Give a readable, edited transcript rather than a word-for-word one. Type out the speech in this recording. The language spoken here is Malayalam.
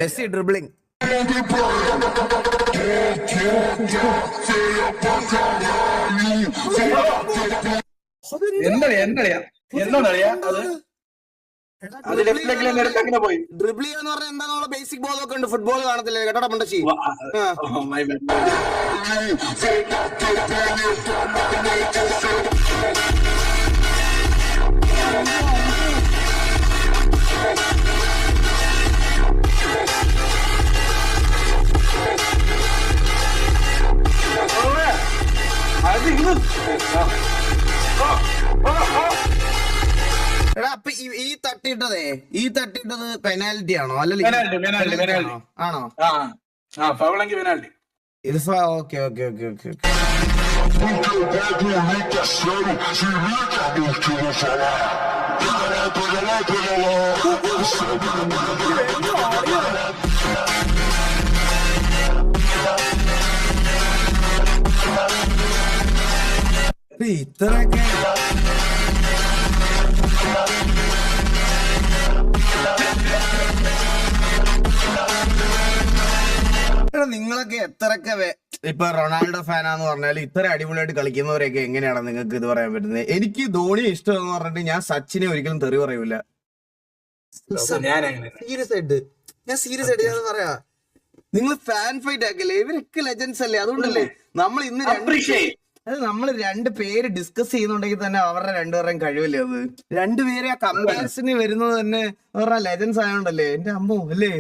Messi dribbling. ഡ്രിബിൾ ചെയ്യാന്ന് പറഞ്ഞാൽ എന്താന്നുള്ള ബേസിക് ബോധമൊക്കെ ഉണ്ട്. ഫുട്ബോൾ കാണത്തില്ലേ കേട്ടോ മുണ്ടശ്ശി? എടാ അപ്പൊ ഈ തട്ടിട്ടത് പെനാൽറ്റി ആണോ? അല്ലല്ലോ ആണോ? ഇത് ഓക്കെ ഓക്കെ ഓക്കെ ഓക്കെ. ഇത്രയൊക്കെ നിങ്ങളൊക്കെ എത്രയൊക്കെ ഇപ്പൊ റൊണാൾഡോ ഫാനാന്ന് പറഞ്ഞാൽ ഇത്ര അടിപൊളിയായിട്ട് കളിക്കുന്നവരെയൊക്കെ എങ്ങനെയാണ് നിങ്ങൾക്ക് ഇത് പറയാൻ പറ്റുന്നത്? എനിക്ക് ധോണി ഇഷ്ടമെന്ന് പറഞ്ഞിട്ട് ഞാൻ സച്ചിനെ ഒരിക്കലും തെറി പറയൂല. സീരിയസ് ആയിട്ട് ഞാൻ പറയാ. നിങ്ങൾ ഫാൻ ഫൈറ്റ് ആക്കല്ലേ? ഇവരൊക്കെ ലെജൻസ് അല്ലേ? അതുകൊണ്ടല്ലേ നമ്മൾ ഇന്ന് നമ്മൾ രണ്ട് പേര് ഡിസ്കസ് ചെയ്യുന്നുണ്ടെങ്കിൽ തന്നെ അവരുടെ രണ്ടുപേരുടെയും കഴിവല്ലേ അത്? രണ്ടുപേരെ ആ കമ്പാരിസന് വരുന്നത് തന്നെ അവരുടെ ലെജൻസ് ആയതുകൊണ്ടല്ലേ? എന്റെ അമ്മോ അല്ലേ?